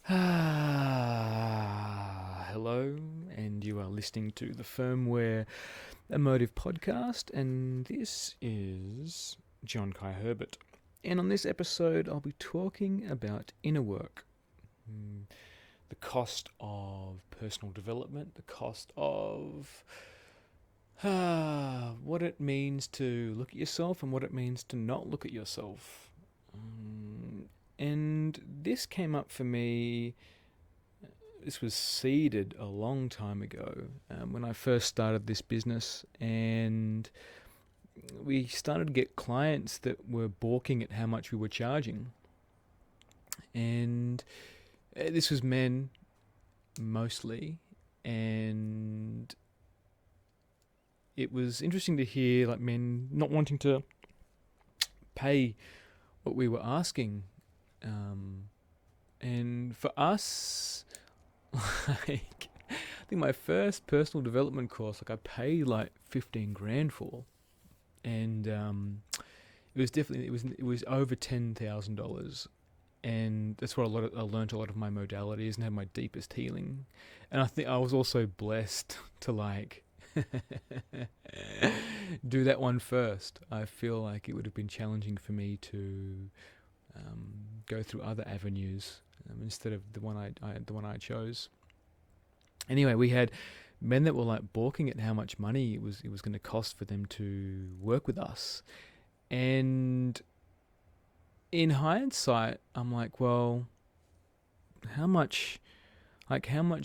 Hello, and you are listening to the Firmware Emotive Podcast, and this is John Kai Herbert. And on this episode, I'll be talking about inner work, the cost of personal development, the cost of what it means to look at yourself and what it means to not look at yourself. And this came up for me. This was seeded a long time ago when I first started this business, and we started to get clients that were balking at how much we were charging. And this was men mostly, and it was interesting to hear like men not wanting to pay what we were asking. And for us, like, I think my first personal development course, like I paid like 15 grand for, and it was definitely it was over $10,000, and that's where I learned a lot of my modalities and had my deepest healing. And I think I was also blessed to like do that one first. I feel like it would have been challenging for me to go through other avenues instead of the one I chose. Anyway, we had men that were like balking at how much money it was going to cost for them to work with us, and in hindsight, I'm like, well, how much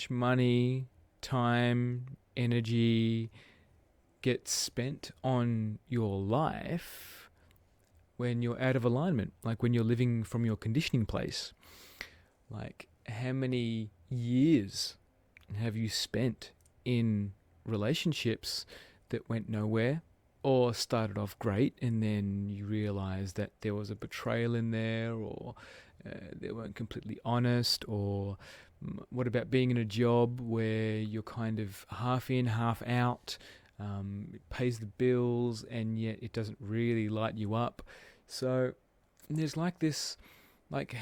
money, time, energy gets spent on your life when you're out of alignment, like when you're living from your conditioning place? Like, how many years have you spent in relationships that went nowhere or started off great and then you realize that there was a betrayal in there, or they weren't completely honest? Or what about being in a job where you're kind of half in, half out, it pays the bills and yet it doesn't really light you up? So there's like this, like,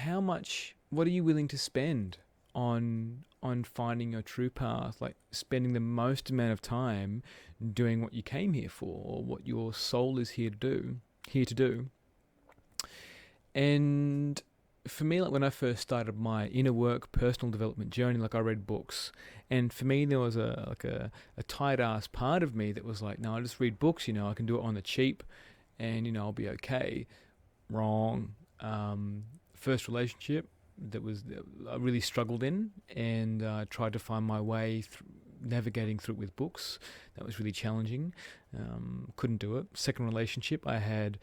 what are you willing to spend on finding your true path, like spending the most amount of time doing what you came here for, or what your soul is here to do. And for me, like when I first started my inner work, personal development journey, like I read books, and for me there was a tight ass part of me that was like, no, I just read books, I can do it on the cheap, and I'll be okay. Wrong. First relationship that I really struggled in, and tried to find my way navigating through it with books. That was really challenging. Couldn't do it. Second relationship, I had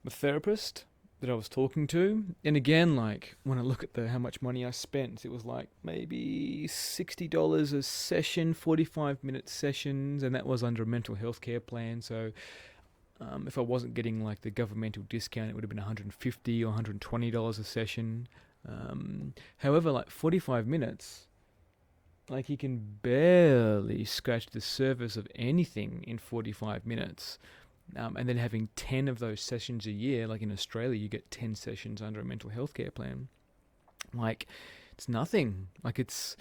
a therapist that I was talking to, and again, like when I look at how much money I spent, it was like maybe $60 a session, 45-minute sessions, and that was under a mental health care plan. So if I wasn't getting like the governmental discount, it would have been $150 or $120 a session. However, like 45 minutes, like you can barely scratch the surface of anything in 45 minutes. And then having 10 of those sessions a year, like in Australia, you get 10 sessions under a mental health care plan. Like, it's nothing. Like, it's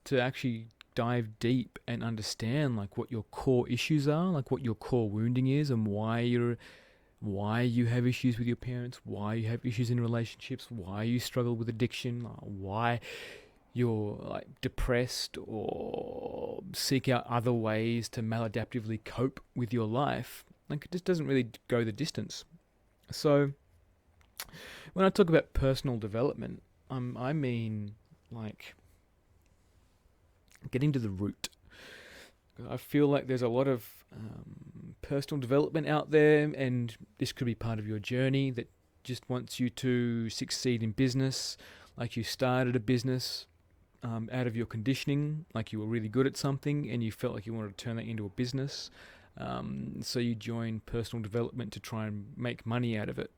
to actually dive deep and understand like what your core issues are, like what your core wounding is, and why you have issues with your parents, why you have issues in relationships, why you struggle with addiction, why you're like depressed or seek out other ways to maladaptively cope with your life. Like, it just doesn't really go the distance. So when I talk about personal development, I mean like getting to the root. I feel like there's a lot of personal development out there, and this could be part of your journey that just wants you to succeed in business, like you started a business out of your conditioning, like you were really good at something and you felt like you wanted to turn that into a business. So you join personal development to try and make money out of it.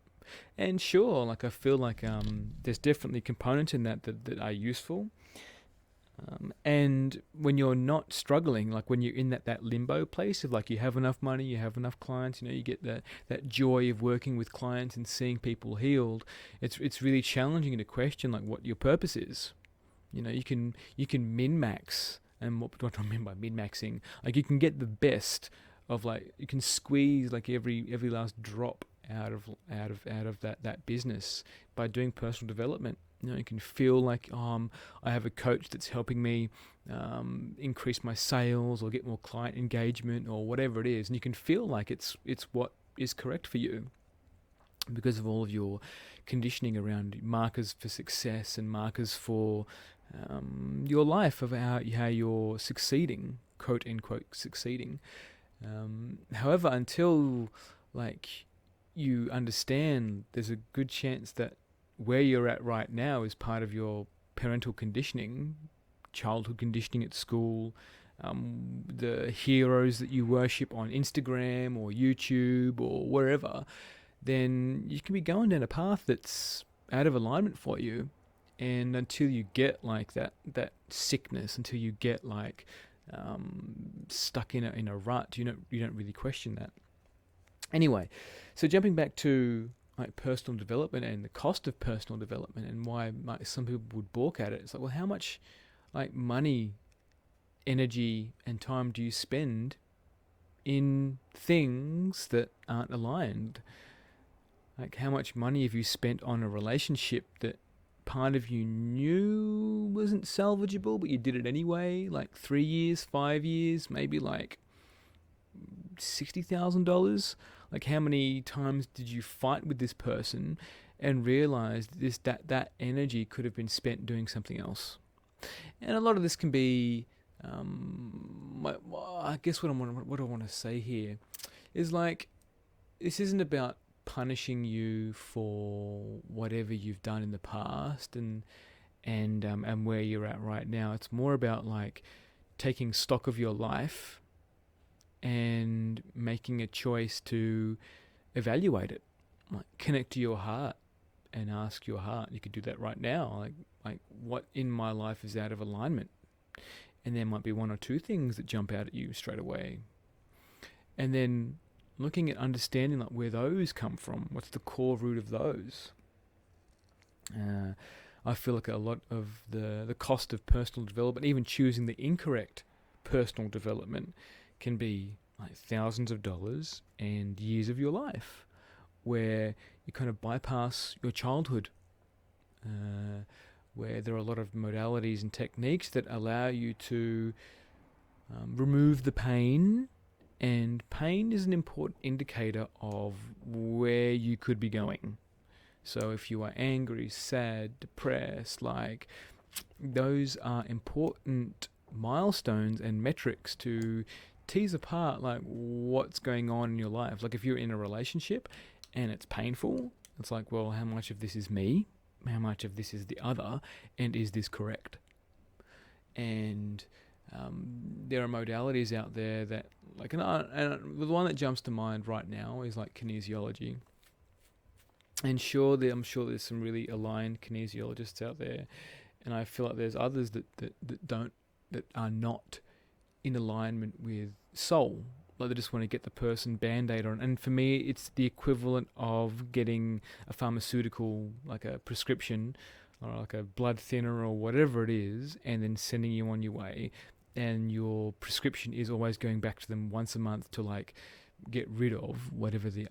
And sure, like I feel like there's definitely components in that are useful. And when you're not struggling, like when you're in that limbo place of like you have enough money, you have enough clients, you get that joy of working with clients and seeing people healed, it's really challenging to question like what your purpose is. You can min max, and what do I mean by min maxing? Like you can get the best of, like, you can squeeze like every last drop out of that business by doing personal development. You can feel like I have a coach that's helping me increase my sales or get more client engagement or whatever it is, and you can feel like it's what is correct for you because of all of your conditioning around markers for success and markers for your life of how you're succeeding, quote unquote succeeding. However, until like you understand, there's a good chance that where you're at right now is part of your parental conditioning, childhood conditioning at school, the heroes that you worship on Instagram or YouTube or wherever, then you can be going down a path that's out of alignment for you. And until you get like that sickness, until you get like stuck in a rut, you don't really question that. Anyway, so jumping back to like personal development and the cost of personal development and why some people would balk at it. It's like, well, how much like money, energy, and time do you spend in things that aren't aligned? Like, how much money have you spent on a relationship that part of you knew wasn't salvageable, but you did it anyway? Like 3 years, 5 years, maybe like $60,000. Like, how many times did you fight with this person and realize that energy could have been spent doing something else? And a lot of this can be, I guess what I want to say here is like, this isn't about punishing you for whatever you've done in the past and where you're at right now. It's more about like taking stock of your life and making a choice to evaluate it, like connect to your heart and ask your heart. You could do that right now, like what in my life is out of alignment, and there might be one or two things that jump out at you straight away, and then looking at understanding like where those come from, what's the core root of those. I feel like a lot of the cost of personal development, even choosing the incorrect personal development, can be like thousands of dollars and years of your life where you kind of bypass your childhood, where there are a lot of modalities and techniques that allow you to remove the pain. And pain is an important indicator of where you could be going. So if you are angry, sad, depressed, like those are important milestones and metrics to tease apart like what's going on in your life. Like if you're in a relationship and it's painful, it's like, well, how much of this is me? How much of this is the other? And is this correct? And there are modalities out there that, like, and the one that jumps to mind right now is like kinesiology. And I'm sure there's some really aligned kinesiologists out there, and I feel like there's others that are not in alignment with soul. Like they just want to get the person Band-Aid on. And for me, it's the equivalent of getting a pharmaceutical, like a prescription or like a blood thinner or whatever it is, and then sending you on your way. And your prescription is always going back to them once a month to like get rid of whatever the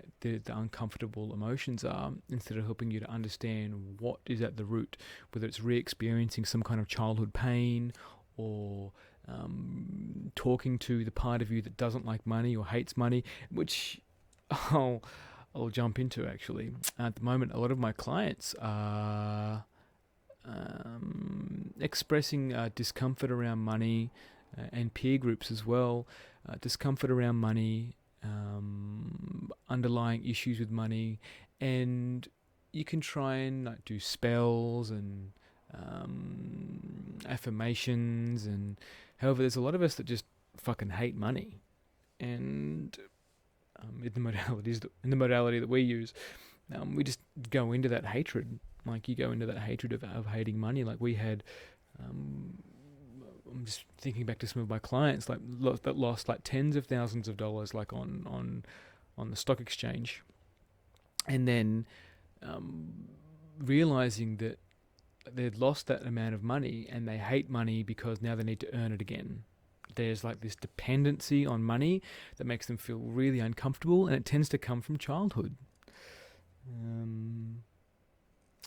uncomfortable emotions are, instead of helping you to understand what is at the root, whether it's re-experiencing some kind of childhood pain or talking to the part of you that doesn't like money or hates money, which I'll jump into actually. At the moment, a lot of my clients are expressing discomfort around money and peer groups as well, discomfort around money, underlying issues with money, and you can try and like do spells and affirmations, and however, there's a lot of us that just fucking hate money, and in the modality that we use, we just go into that hatred. Like you go into that hatred of hating money. Like we had, I'm just thinking back to some of my clients like that lost like tens of thousands of dollars like on the stock exchange, and then realizing that they've lost that amount of money and they hate money because now they need to earn it again. There's like this dependency on money that makes them feel really uncomfortable, and it tends to come from childhood.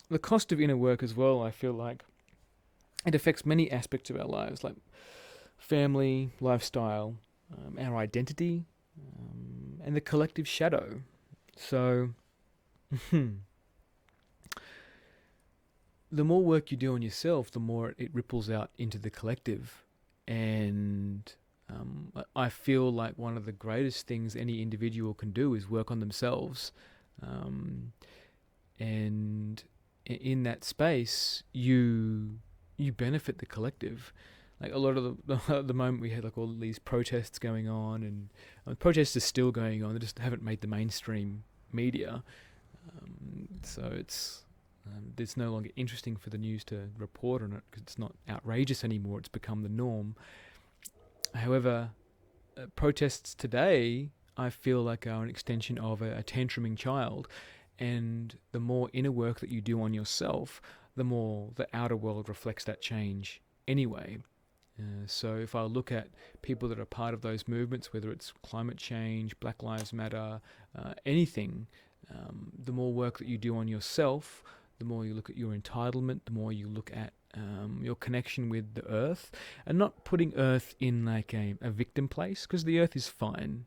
The cost of inner work as well, I feel like it affects many aspects of our lives, like family, lifestyle, our identity, and the collective shadow. So, the more work you do on yourself, the more it ripples out into the collective. And I feel like one of the greatest things any individual can do is work on themselves. And in that space, you benefit the collective. Like a lot of at the moment we had like all these protests going on, and protests are still going on. They just haven't made the mainstream media, so it's no longer interesting for the news to report on it because it's not outrageous anymore. It's become the norm. However, protests today, I feel like, are an extension of a tantruming child, and the more inner work that you do on yourself, the more the outer world reflects that change anyway. So if I look at people that are part of those movements, whether it's climate change, Black Lives Matter, anything, the more work that you do on yourself, the more you look at your entitlement, the more you look at your connection with the earth, and not putting earth in like a victim place, because the earth is fine.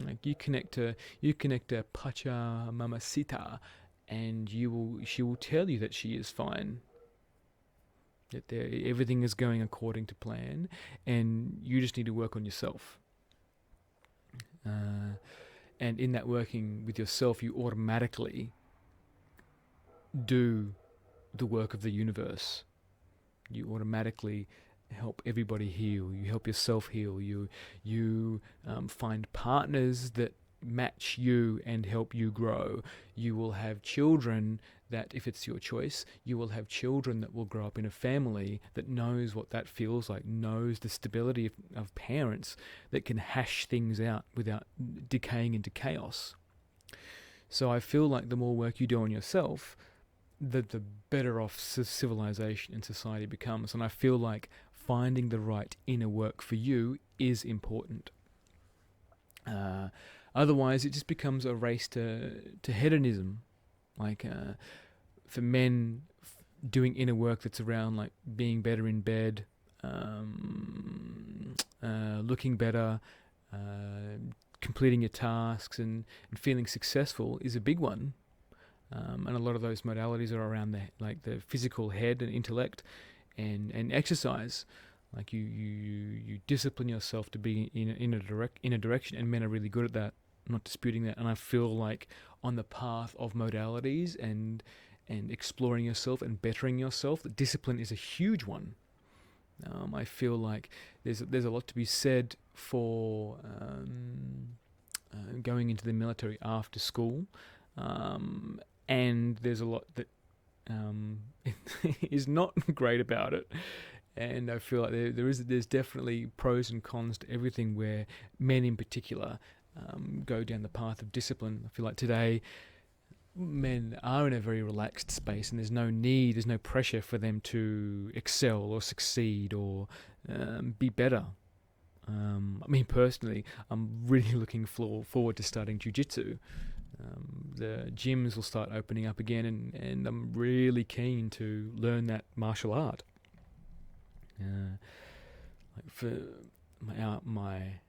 Like you connect to Pachamamacita, and she will tell you that she is fine, that everything is going according to plan, and you just need to work on yourself. And in that working with yourself, you automatically do the work of the universe. You automatically help everybody heal. You help yourself heal. You find partners that match you and help you grow. You will have children that, if it's your choice, you will have children that will grow up in a family that knows what that feels like, knows the stability of parents that can hash things out without decaying into chaos. So I feel like the more work you do on yourself, the better off civilization and society becomes. And I feel like finding the right inner work for you is important. Otherwise, it just becomes a race to hedonism. Like for men, doing inner work that's around like being better in bed, looking better, completing your tasks, and feeling successful is a big one. And a lot of those modalities are around the physical head and intellect, and exercise. Like you discipline yourself to be in a direction, and men are really good at that. I'm not disputing that, and I feel like on the path of modalities and exploring yourself and bettering yourself, that discipline is a huge one. I feel like there's a lot to be said for going into the military after school, and there's a lot that is not great about it. And I feel like there's definitely pros and cons to everything, where men in particular go down the path of discipline. I feel like today men are in a very relaxed space, and there's no pressure for them to excel or succeed or be better. I mean, personally, I'm really looking forward to starting jiu-jitsu. The gyms will start opening up again, and I'm really keen to learn that martial art. Like for my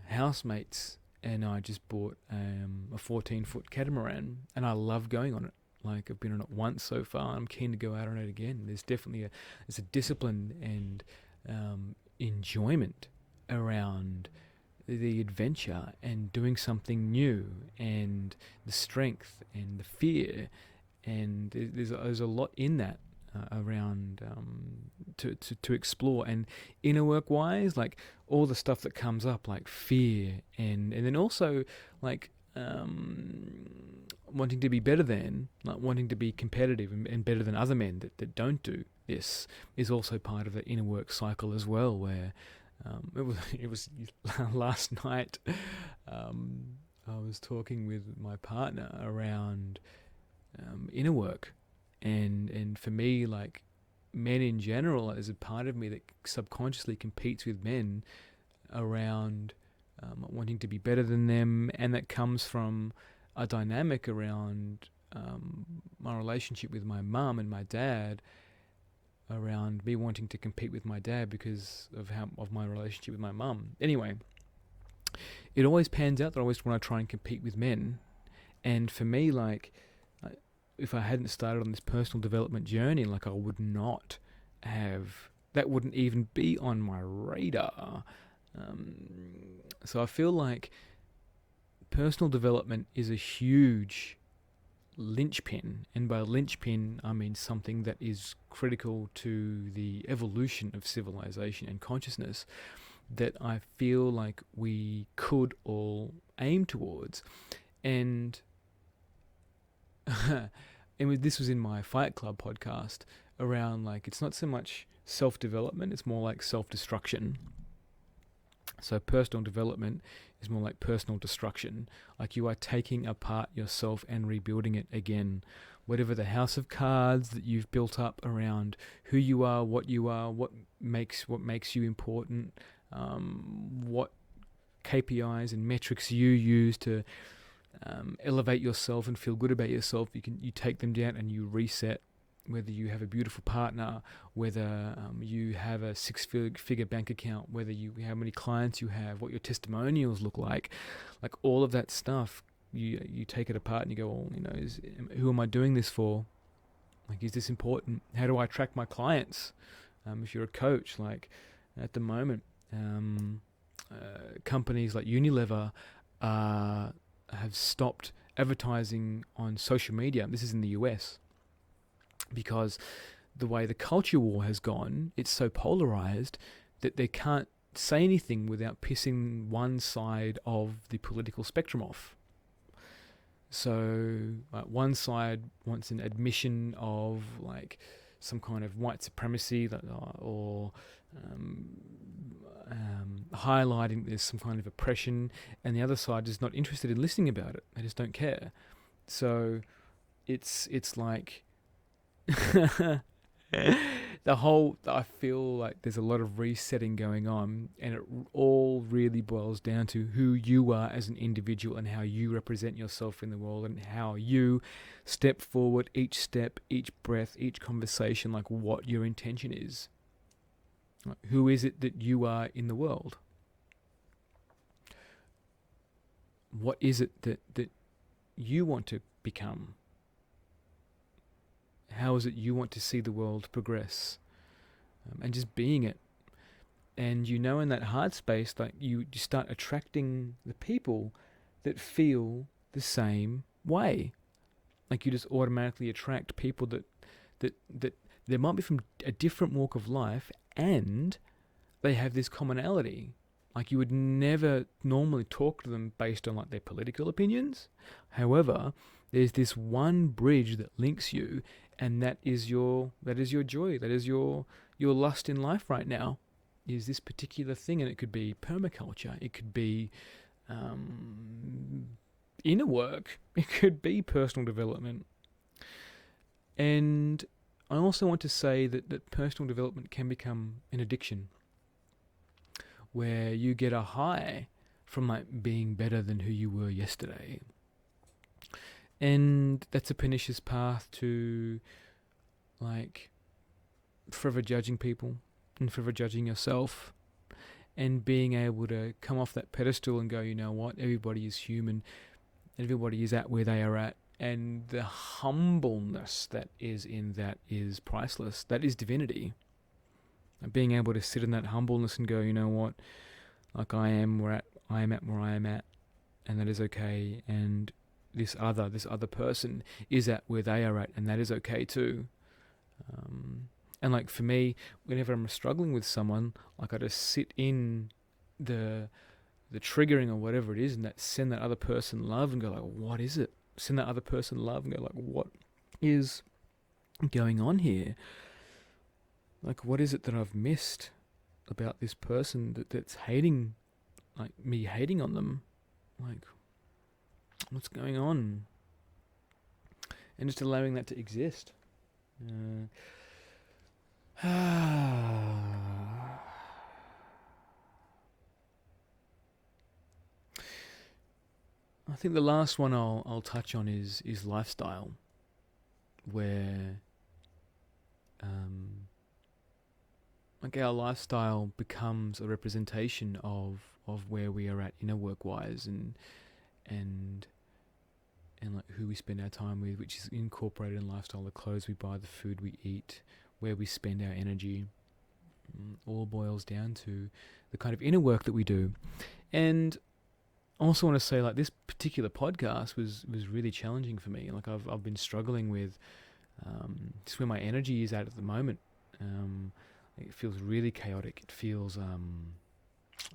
housemates and I just bought a 14-foot catamaran, and I love going on it. Like I've been on it once so far. I'm keen to go out on it again. There's definitely there's a discipline and enjoyment around the adventure and doing something new, and the strength and the fear, and there's a lot in that around to explore. And inner work wise, like all the stuff that comes up, like fear, and then also like wanting to be better than, like wanting to be competitive and better than other men that don't do this, is also part of the inner work cycle as well, where it was last night I was talking with my partner around inner work, And for me, like, men in general, there's a part of me that subconsciously competes with men around wanting to be better than them, and that comes from a dynamic around my relationship with my mum and my dad, around me wanting to compete with my dad because of my relationship with my mum. Anyway, it always pans out that I always want to try and compete with men, and for me, like, if I hadn't started on this personal development journey, like, I would not have, that wouldn't even be on my radar. So I feel like personal development is a huge linchpin, and by linchpin I mean something that is critical to the evolution of civilization and consciousness, that I feel like we could all aim towards. And and this was in my Fight Club podcast, around, like, it's not so much self-development, it's more like self-destruction. So personal development is more like personal destruction. Like, you are taking apart yourself and rebuilding it again. Whatever the house of cards that you've built up around who you are, what makes you important, what KPIs and metrics you use to elevate yourself and feel good about yourself, you take them down and you reset. Whether you have a beautiful partner, whether you have a six-figure bank account, whether how many clients you have, what your testimonials look like all of that stuff, you take it apart and you go, well, who am I doing this for? Like, is this important? How do I attract my clients? If you're a coach, like, at the moment, companies like Unilever have stopped advertising on social media. This is in the US. Because the way the culture war has gone, it's so polarized that they can't say anything without pissing one side of the political spectrum off. So one side wants an admission of, like, some kind of white supremacy, or highlighting there's some kind of oppression, and the other side is not interested in listening about it. They just don't care. So it's like I feel like there's a lot of resetting going on, and it all really boils down to who you are as an individual and how you represent yourself in the world, and how you step forward each step, each breath, each conversation, like, what your intention is. Like, who is it that you are in the world? What is it that you want to become? How is it you want to see the world progress? And just being it. And in that heart space, like, you start attracting the people that feel the same way. Like, you just automatically attract people that they might be from a different walk of life, and they have this commonality. Like, you would never normally talk to them based on, like, their political opinions. However, there's this one bridge that links you, and that is your joy, that is your lust in life right now, is this particular thing. And it could be permaculture, it could be inner work, it could be personal development. And I also want to say that personal development can become an addiction, where you get a high from, like, being better than who you were yesterday. And that's a pernicious path to, like, forever judging people and forever judging yourself, and being able to come off that pedestal and go, you know what, everybody is human, everybody is at where they are at, and the humbleness that is in that is priceless. That is divinity. And being able to sit in that humbleness and go, you know what, like, I am at where I am at, and that is okay, and this other person is at where they are at, and that is okay too. And, like, for me, whenever I'm struggling with someone, like, I just sit in the triggering or whatever it is, and send that other person love and go, like, what is it? Send that other person love and go, like, what is going on here? Like, what is it that I've missed about this person that's hating, like, me hating on them? Like, what's going on? And just allowing that to exist. I think the last one I'll touch on is lifestyle, where like our lifestyle becomes a representation of where we are at inner work wise, and like who we spend our time with, which is incorporated in lifestyle: the clothes we buy, the food we eat, where we spend our energy. All boils down to the kind of inner work that we do. And I also want to say, like, this particular podcast was really challenging for me. Like, I've been struggling with just where my energy is at the moment. It feels really chaotic. It feels a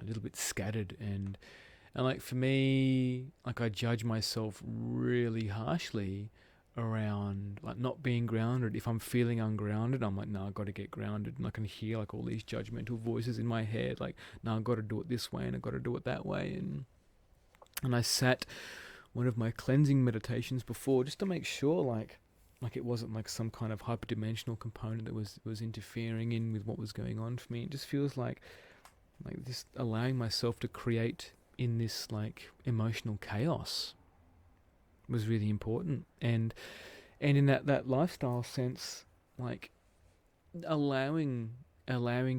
little bit scattered, and like for me, like I judge myself really harshly around like not being grounded. If I'm feeling ungrounded, I'm like, no, I've got to get grounded. And I can hear like all these judgmental voices in my head, like, no, I've got to do it this way and I've got to do it that way. And I sat one of my cleansing meditations before just to make sure like it wasn't like some kind of hyperdimensional component that was interfering in with what was going on for me. It just feels like just allowing myself to create in this like emotional chaos was really important, and in that lifestyle sense, like allowing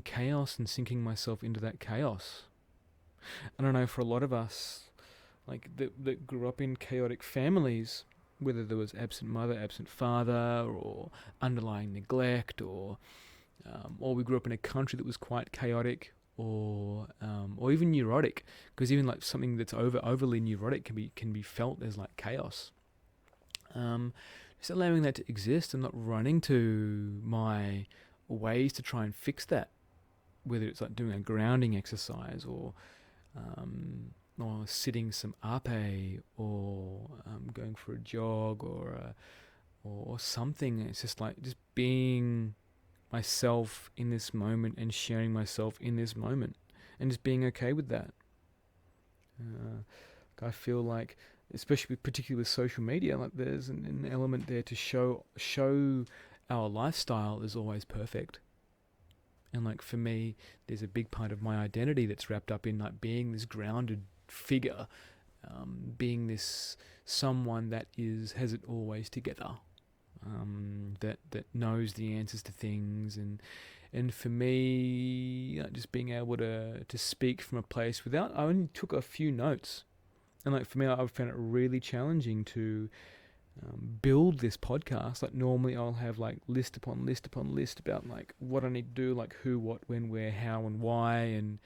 chaos and sinking myself into that chaos. I don't know, for a lot of us, like that grew up in chaotic families, whether there was absent mother, absent father, or underlying neglect, or we grew up in a country that was quite chaotic, or even neurotic, because even like something that's overly neurotic can be felt as like chaos. Just allowing that to exist and not running to my ways to try and fix that, whether it's like doing a grounding exercise, or sitting some ape, or going for a jog, or something. It's just like just being myself in this moment and sharing myself in this moment and just being okay with that. I feel like, especially particularly with social media, like there's an element there to show our lifestyle is always perfect. And like for me, there's a big part of my identity that's wrapped up in like being this grounded figure, being this someone that has it always together. That knows the answers to things, and for me, just being able to speak from a place without. I only took a few notes, and like for me, I've found it really challenging to build this podcast. Like normally, I'll have like list upon list upon list about like what I need to do, like who, what, when, where, how, and why, and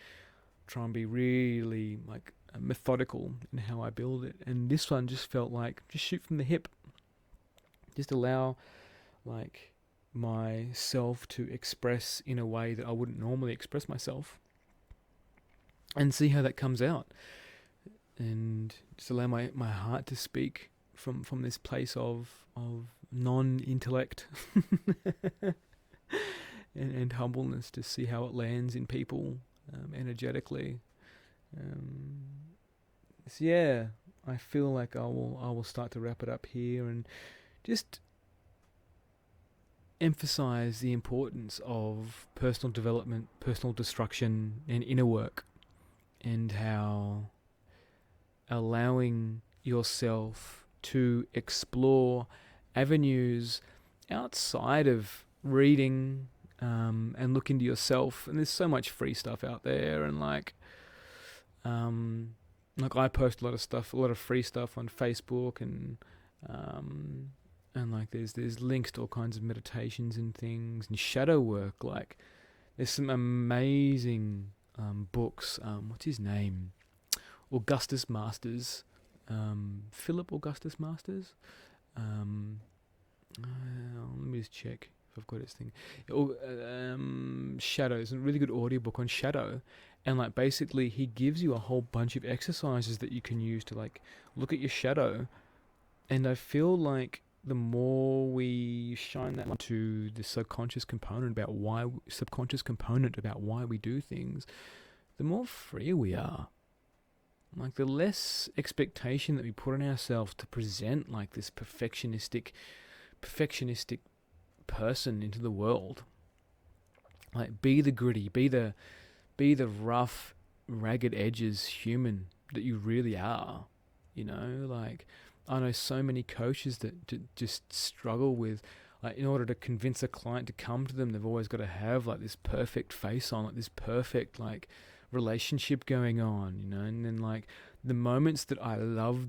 try and be really like methodical in how I build it. And this one just felt like just shoot from the hip. Just allow like myself to express in a way that I wouldn't normally express myself, and see how that comes out. And just allow my heart to speak from this place of non-intellect and humbleness, to see how it lands in people energetically. So yeah, I feel like I will start to wrap it up here and just emphasize the importance of personal development, personal destruction, and inner work, and how allowing yourself to explore avenues outside of reading and look into yourself. And there's so much free stuff out there, and like I post a lot of stuff, a lot of free stuff on Facebook, and like there's links to all kinds of meditations and things, and shadow work. Like there's some amazing books. What's his name? Augustus Masters. Philip Augustus Masters. Let me just check if I've got his thing. Shadow is a really good audiobook on shadow, and like basically he gives you a whole bunch of exercises that you can use to like look at your shadow. And I feel like the more we shine that to the subconscious component about why we do things, the more free we are. Like the less expectation that we put on ourselves to present like this perfectionistic person into the world. Like, be the gritty, be the rough, ragged edges human that you really are. You know, like, I know so many coaches that just struggle with, like, in order to convince a client to come to them, they've always got to have like this perfect face on, like this perfect like relationship going on, you know. And then like the moments that I love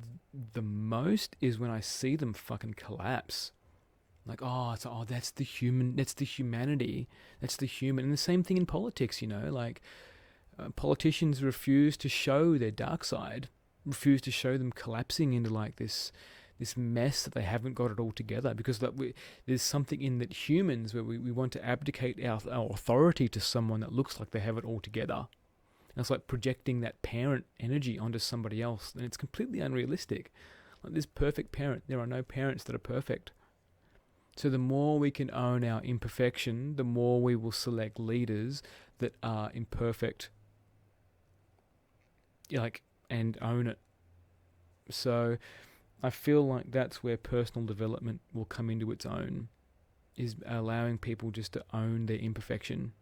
the most is when I see them fucking collapse. Like, that's the human, that's the humanity, that's the human. And the same thing in politics, you know, like politicians refuse to show their dark side, refuse to show them collapsing into like this mess that they haven't got it all together, because there's something in that humans where we want to abdicate our authority to someone that looks like they have it all together. And it's like projecting that parent energy onto somebody else, and it's completely unrealistic. Like this perfect parent, there are no parents that are perfect. So the more we can own our imperfection, the more we will select leaders that are imperfect, like, and own it. So I feel like that's where personal development will come into its own, is allowing people just to own their imperfection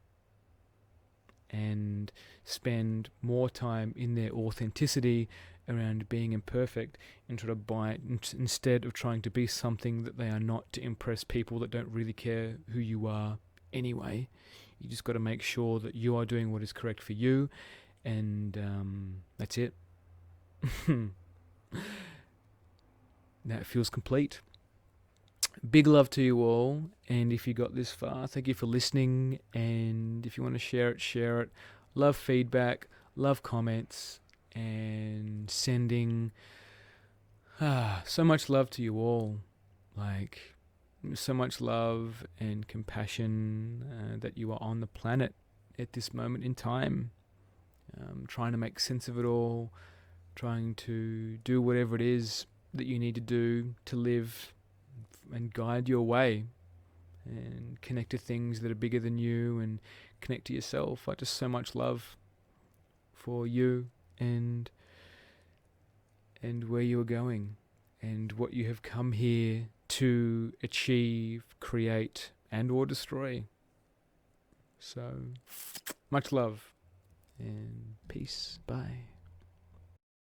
and spend more time in their authenticity around being imperfect, and try to buy it instead of trying to be something that they are not to impress people that don't really care who you are anyway. You just got to make sure that you are doing what is correct for you, and that's it. That feels complete. Big love to you all, and if you got this far, thank you for listening, and if you want to share it, share it. Love feedback, love comments, and sending so much love to you all. Like, so much love and compassion that you are on the planet at this moment in time, trying to make sense of it all, trying to do whatever it is that you need to do to live and guide your way and connect to things that are bigger than you and connect to yourself. Like, just so much love for you and where you are going and what you have come here to achieve, create, and or destroy. So much love and peace. Bye.